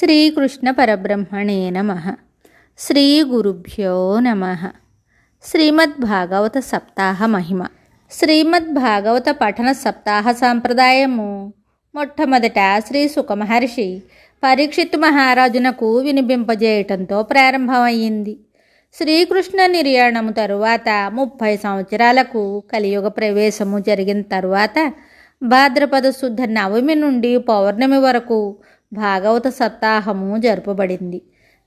శ్రీకృష్ణ పరబ్రహ్మణే నమః. శ్రీ గురుభ్యో నమః. శ్రీమద్భాగవత సప్తాహ మహిమ. శ్రీమద్భాగవత పఠన సప్తాహ సాంప్రదాయము మొట్టమొదట శ్రీ సుఖమహర్షి పరీక్షిత్ మహారాజునకు వినిపింపజేయటంతో ప్రారంభమయ్యింది. శ్రీకృష్ణ నిర్యాణము తరువాత 30 సంవత్సరాలకు కలియుగ ప్రవేశము జరిగిన తరువాత భాద్రపద శుద్ధ నవమి నుండి పౌర్ణమి వరకు భాగవత సప్తాహము జరుపబడింది.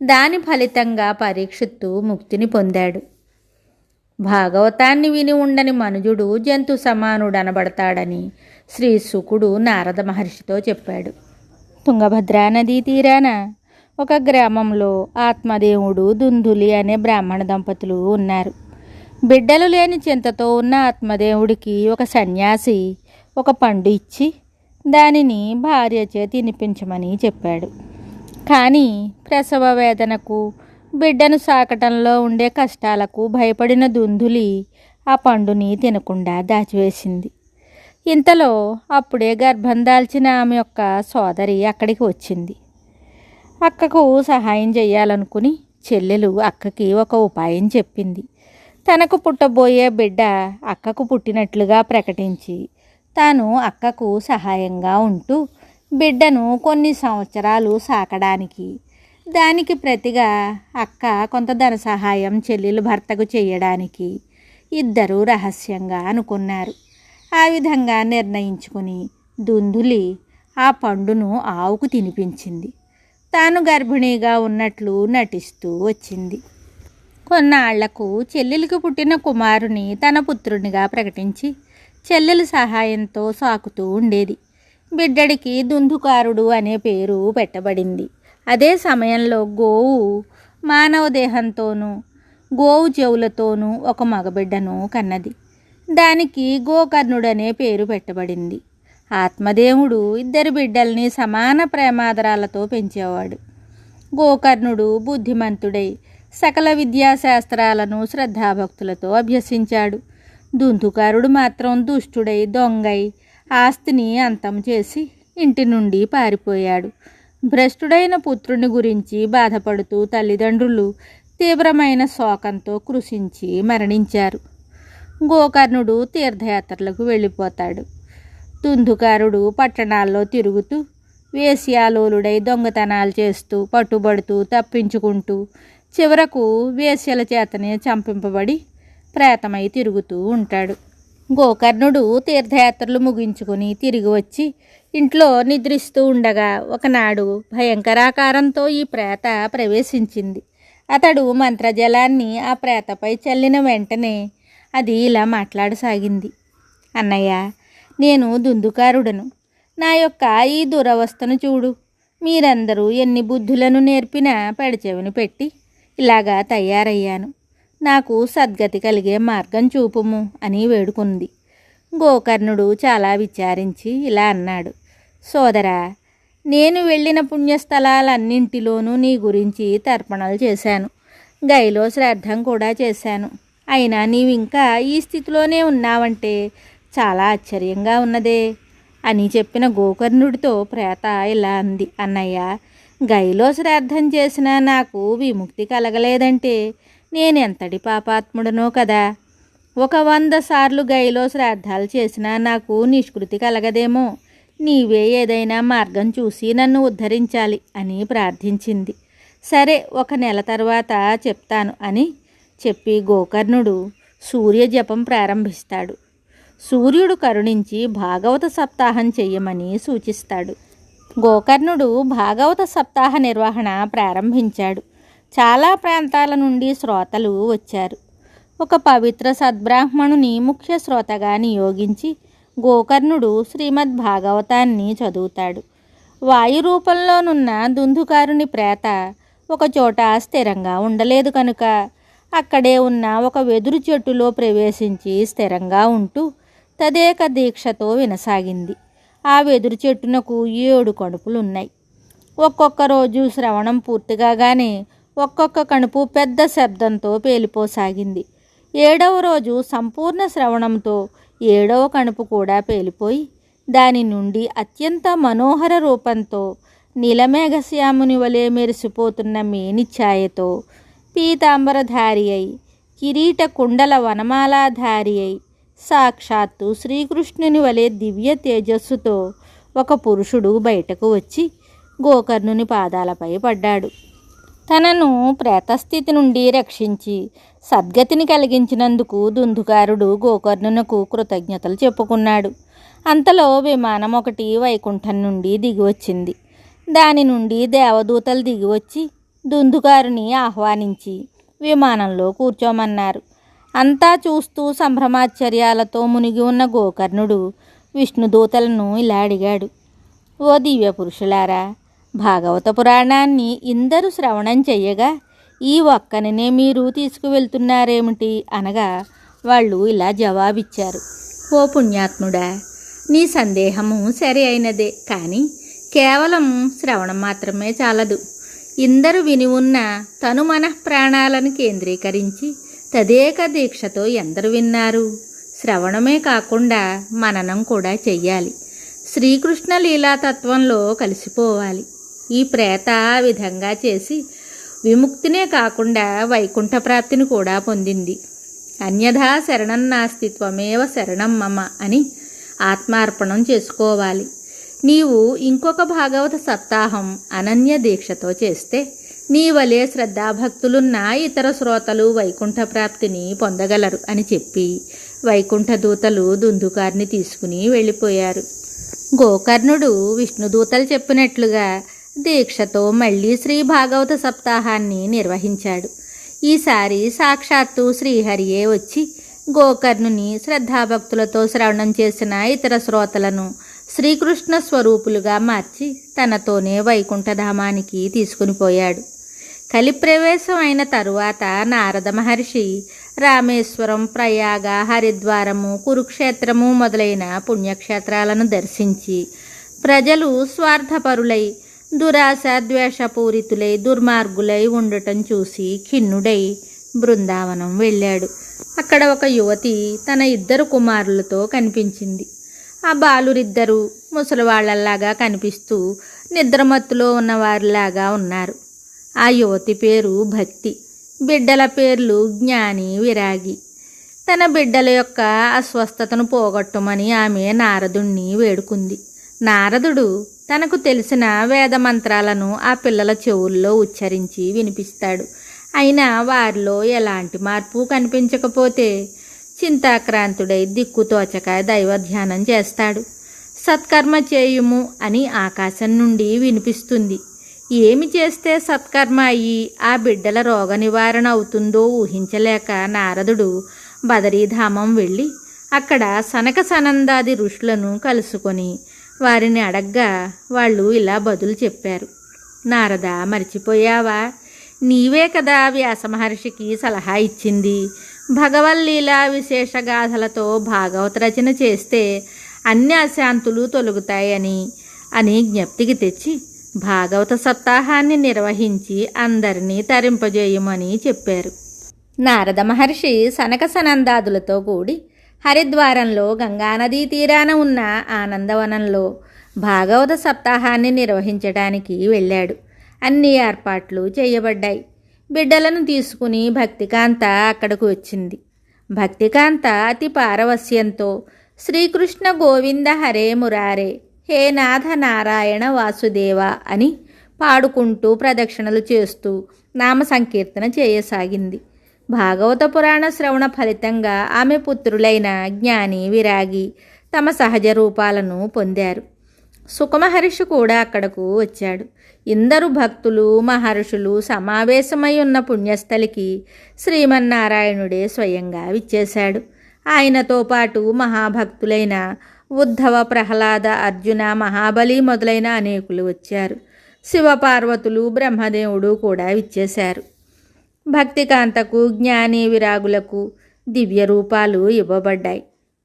దాని ఫలితంగా పరీక్షిత్తు ముక్తిని పొందాడు. భాగవతాన్ని విని ఉండని మనుజుడు జంతు సమానుడనబడతాడని శ్రీ శుకుడు నారద మహర్షితో చెప్పాడు. తుంగభద్రా నదీ తీరాన ఒక గ్రామంలో ఆత్మదేవుడు దుందులి అనే బ్రాహ్మణ దంపతులు ఉన్నారు. బిడ్డలు లేని చింతతో ఉన్న ఆత్మదేవుడికి ఒక సన్యాసి ఒక పండు ఇచ్చి దానిని భార్యచే తినిపించమని చెప్పాడు. కానీ ప్రసవ వేదనకు బిడ్డను సాకటంలో ఉండే కష్టాలకు భయపడిన దుందులి ఆ పండుని తినకుండా దాచివేసింది. ఇంతలో అప్పుడే గర్భం దాల్చిన ఆమె యొక్క సోదరి అక్కడికి వచ్చింది. అక్కకు సహాయం చేయాలనుకుని చెల్లెలు అక్కకి ఒక ఉపాయం చెప్పింది. తనకు పుట్టబోయే బిడ్డ అక్కకు పుట్టినట్లుగా ప్రకటించి తాను అక్కకు సహాయంగా ఉంటూ బిడ్డను కొన్ని సంవత్సరాలు సాకడానికి, దానికి ప్రతిగా అక్క కొంత ధన సహాయం చెల్లెలు భర్తకు చేయడానికి ఇద్దరూ రహస్యంగా అనుకున్నారు. ఆ విధంగా నిర్ణయించుకుని దుందులి ఆ పండును ఆవుకు తినిపించింది. తాను గర్భిణీగా ఉన్నట్లు నటిస్తూ వచ్చింది. కొన్నాళ్లకు చెల్లెలికి పుట్టిన కుమారుని తన పుత్రునిగా ప్రకటించి చెల్లెలి సహాయంతో సాకుతూ ఉండేది. బిడ్డడికి దుందుకారుడు అనే పేరు పెట్టబడింది. అదే సమయంలో గోవు మానవ దేహంతోనూ గోవు చెవులతోనూ ఒక మగబిడ్డను కన్నది. దానికి గోకర్ణుడనే పేరు పెట్టబడింది. ఆత్మదేవుడు ఇద్దరు బిడ్డల్ని సమాన ప్రేమాదరాలతో పెంచేవాడు. గోకర్ణుడు బుద్ధిమంతుడై సకల విద్యాశాస్త్రాలను శ్రద్ధాభక్తులతో అభ్యసించాడు. దుందుకారుడు మాత్రం దుష్టుడై దొంగై ఆస్తిని అంతం చేసి ఇంటి నుండి పారిపోయాడు. భ్రష్టుడైన పుత్రుని గురించి బాధపడుతూ తల్లిదండ్రులు తీవ్రమైన శోకంతో కృషించి మరణించారు. గోకర్ణుడు తీర్థయాత్రలకు వెళ్ళిపోతాడు. దుందుకారుడు పట్టణాల్లో తిరుగుతూ వేశ్యాలోలుడై దొంగతనాలు చేస్తూ పట్టుబడుతూ తప్పించుకుంటూ చివరకు వేశ్యల చేతనే చంపింపబడి ప్రేతమై తిరుగుతూ ఉంటాడు. గోకర్ణుడు తీర్థయాత్రలు ముగించుకొని తిరిగి వచ్చి ఇంట్లో నిద్రిస్తూ ఉండగా ఒకనాడు భయంకరాకారంతో ఈ ప్రేత ప్రవేశించింది. అతడు మంత్రజలాన్ని ఆ ప్రేతపై చల్లిన వెంటనే అది ఇలా మాట్లాడసాగింది. అన్నయ్య, నేను దుందుకారుడను. నా యొక్క ఈ దురవస్థను చూడు. మీరందరూ ఎన్ని బుద్ధులను నేర్పినా పెడచెవిని పెట్టి ఇలాగా తయారయ్యాను. నాకు సద్గతి కలిగే మార్గం చూపుము అని వేడుకుంది. గోకర్ణుడు చాలా విచారించి ఇలా అన్నాడు. సోదరా, నేను వెళ్ళిన పుణ్యస్థలాలన్నింటిలోనూ నీ గురించి తర్పణలు చేశాను. గైలో శ్రాద్ధం కూడా చేశాను. అయినా నీవింకా ఈ స్థితిలోనే ఉన్నావంటే చాలా ఆశ్చర్యంగా ఉన్నదే అని చెప్పిన గోకర్ణుడితో ప్రేత ఇలా అంది. అన్నయ్య, గైలో శ్రాద్ధం చేసినా నాకు విముక్తి కలగలేదంటే నేనెంతటి పాపాత్ముడనో కదా. 100 సార్లు గైలో శ్రాద్ధాలు చేసినా నాకు నిష్కృతి కలగదేమో. నీవే ఏదైనా మార్గం చూసి నన్ను ఉద్ధరించాలి అని ప్రార్థించింది. సరే, 1 నెల తర్వాత చెప్తాను అని చెప్పి గోకర్ణుడు సూర్య జపం ప్రారంభిస్తాడు. సూర్యుడు కరుణించి భాగవత సప్తాహం చెయ్యమని సూచిస్తాడు. గోకర్ణుడు భాగవత సప్తాహ నిర్వహణ ప్రారంభించాడు. చాలా ప్రాంతాల నుండి శ్రోతలు వచ్చారు. ఒక పవిత్ర సద్బ్రాహ్మణుని ముఖ్య శ్రోతగా నియోగించి గోకర్ణుడు శ్రీమద్భాగవతాన్ని చదువుతాడు. వాయు రూపంలోనున్న దుందుకారుని ప్రేత ఒకచోట స్థిరంగా ఉండలేదు కనుక అక్కడే ఉన్న ఒక వెదురు చెట్టులో ప్రవేశించి స్థిరంగా ఉంటూ తదేక దీక్షతో వినసాగింది. ఆ వెదురు చెట్టునకు 7 కణుపులున్నాయి. ఒక్కొక్క రోజు శ్రవణం పూర్తిగానే ఒక్కొక్క కణుపు పెద్ద శబ్దంతో పేలిపోసాగింది. 7వ రోజు సంపూర్ణ శ్రవణంతో 7వ కణుపు కూడా పేలిపోయి దాని నుండి అత్యంత మనోహర రూపంతో నీలమేఘశ్యాముని వలె మెరిసిపోతున్న మేనిఛాయతో పీతాంబరధారి అయి కిరీట కుండల వనమాలాధారి అయి సాక్షాత్తు శ్రీకృష్ణుని వలె దివ్య తేజస్సుతో ఒక పురుషుడు బయటకు వచ్చి గోకర్ణుని పాదాలపై పడ్డాడు. తనను ప్రేతస్థితి నుండి రక్షించి సద్గతిని కలిగించినందుకు దుందుకారుడు గోకర్ణునకు కృతజ్ఞతలు చెప్పుకున్నాడు. అంతలో విమానం ఒకటి వైకుంఠం నుండి దిగివచ్చింది. దాని నుండి దేవదూతలు దిగివచ్చి దుందుకారుని ఆహ్వానించి విమానంలో కూర్చోమన్నారు. అంతా చూస్తూ సంభ్రమాశ్చర్యాలతో మునిగి ఉన్న గోకర్ణుడు విష్ణుదూతలను ఇలా అడిగాడు: ఓ దివ్య పురుషులారా, భాగవత పురాణాన్ని ఇందరూ శ్రవణం చెయ్యగా ఈ ఒక్కనినే మీరు తీసుకువెళ్తున్నారేమిటి అనగా వాళ్ళు ఇలా జవాబిచ్చారు: ఓ పుణ్యాత్ముడా, నీ సందేహము సరి అయినదే, కానీ కేవలం శ్రవణం మాత్రమే చాలదు. ఇందరు విని ఉన్న తను మనఃప్రాణాలను కేంద్రీకరించి తదేక దీక్షతో ఎందరు విన్నారు? శ్రవణమే కాకుండా మననం కూడా చెయ్యాలి. శ్రీకృష్ణ లీలాతత్వంలో కలిసిపోవాలి. ఈ ప్రేత ఆ విధంగా చేసి విముక్తినే కాకుండా వైకుంఠ ప్రాప్తిని కూడా పొందింది. అన్యథా శరణం నాస్తి త్వమేవ శరణం మమ అని ఆత్మార్పణం చేసుకోవాలి. నీవు ఇంకొక భాగవత సప్తాహం అనన్య దీక్షతో చేస్తే నీ వలె శ్రద్ధాభక్తులున్న ఇతర శ్రోతలు వైకుంఠ ప్రాప్తిని పొందగలరు అని చెప్పి వైకుంఠ దూతలు దుందుకారిని తీసుకుని వెళ్ళిపోయారు. గోకర్ణుడు విష్ణుదూతలు చెప్పినట్లుగా దీక్షతో మళ్ళీ శ్రీ భాగవత సప్తాహాన్ని నిర్వహించాడు. ఈసారి సాక్షాత్తు శ్రీహరియే వచ్చి గోకర్ణుని శ్రద్ధాభక్తులతో శ్రవణం చేసిన ఇతర శ్రోతలను శ్రీకృష్ణ స్వరూపులుగా మార్చి తనతోనే వైకుంఠధామానికి తీసుకుని పోయాడు. కలిప్రవేశం అయిన తరువాత నారద మహర్షి రామేశ్వరం, ప్రయాగ, హరిద్వారము, కురుక్షేత్రము మొదలైన పుణ్యక్షేత్రాలను దర్శించి ప్రజలు స్వార్థపరులై దురాశ ద్వేషపూరితులై దుర్మార్గులై ఉండటం చూసి ఖిన్నుడై బృందావనం వెళ్ళాడు. అక్కడ ఒక యువతి తన 2 కుమారులతో కనిపించింది. ఆ బాలురిద్దరూ ముసలివాళ్లలాగా కనిపిస్తూ నిద్రమత్తులో ఉన్నవారిలాగా ఉన్నారు. ఆ యువతి పేరు భక్తి, బిడ్డల పేర్లు జ్ఞాని, విరాగి. తన బిడ్డల యొక్క అస్వస్థతను పోగొట్టమని ఆమె నారదుణ్ణి వేడుకుంది. నారదుడు తనకు తెలిసిన వేద మంత్రాలను ఆ పిల్లల చెవుల్లో ఉచ్చరించి వినిపిస్తాడు. అయినా వారిలో ఎలాంటి మార్పు కనిపించకపోతే చింతాక్రాంతుడై దిక్కుతోచక దైవధ్యానం చేస్తాడు. సత్కర్మ చేయుము అని ఆకాశం నుండి వినిపిస్తుంది. ఏమి చేస్తే సత్కర్మ అయ్యి ఆ బిడ్డల రోగ నివారణ అవుతుందో ఊహించలేక నారదుడు బదరీధామం వెళ్ళి అక్కడ సనక సనందాది ఋషులను కలుసుకొని వారిని అడగ్గా వాళ్ళు ఇలా బదులు చెప్పారు: నారద, మర్చిపోయావా? నీవే కదా వ్యాస మహర్షికి సలహా ఇచ్చింది. భగవల్లీలా విశేషగాథలతో భాగవత రచన చేస్తే అన్ని అశాంతులు తొలగుతాయని జ్ఞప్తికి తెచ్చి భాగవత సప్తాహాన్ని నిర్వహించి అందరినీ తరింపజేయమని చెప్పారు. నారద మహర్షి సనక సనందాదులతో కూడి హరిద్వారంలో గంగానదీ తీరాన ఉన్న ఆనందవనంలో భాగవత సప్తాహాన్ని నిర్వహించడానికి వెళ్ళాడు. అన్ని ఏర్పాట్లు చేయబడ్డాయి. బిడ్డలను తీసుకుని భక్తికాంత అక్కడకు వచ్చింది. భక్తికాంత అతి పారవస్యంతో శ్రీకృష్ణ గోవింద హరే మురారే, హే నాథ నారాయణ వాసుదేవ అని పాడుకుంటూ ప్రదక్షిణలు చేస్తూ నామ సంకీర్తన చేయసాగింది. భాగవత పురాణ శ్రవణ ఫలితంగా ఆమె పుత్రులైన జ్ఞాని, విరాగి తమ సహజ రూపాలను పొందారు. సుఖమహర్షి కూడా అక్కడకు వచ్చాడు. ఇందరు భక్తులు, మహర్షులు సమావేశమై ఉన్న పుణ్యస్థలికి శ్రీమన్నారాయణుడే స్వయంగా విచ్చేశాడు. ఆయనతో పాటు మహాభక్తులైన ఉద్ధవ, ప్రహ్లాద, అర్జున, మహాబలి మొదలైన అనేకులు వచ్చారు. శివపార్వతులు, బ్రహ్మదేవుడు కూడా విచ్చేశారు. భక్తికాంతకు, జ్ఞాని, విరాగులకు దివ్య రూపాలు ఇవ్వబడ్డాయి.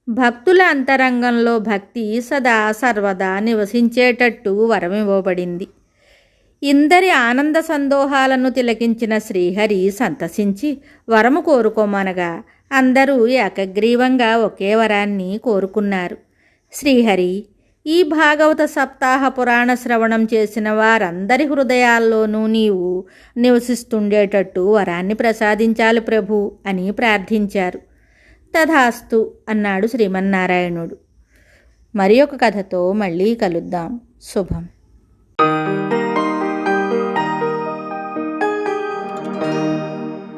భక్తుల అంతరంగంలో భక్తి సదా సర్వదా నివసించేటట్టు వరం ఇవ్వబడింది. ఇందరి ఆనంద సందోహాలను తిలకించిన శ్రీహరి సంతసించి వరము కోరుకోమనగా అందరూ ఏకగ్రీవంగా ఒకే వరాన్ని కోరుకున్నారు. శ్రీహరి, ఈ భాగవత సప్తాహ పురాణ శ్రవణం చేసిన వారందరి హృదయాల్లోనూ నీవు నివసిస్తుండేటట్టు వరాన్ని ప్రసాదించాలి ప్రభు అని ప్రార్థించారు. తథాస్తు అన్నాడు శ్రీమన్నారాయణుడు. మరి ఒక కథతో మళ్ళీ కలుద్దాం. శుభం.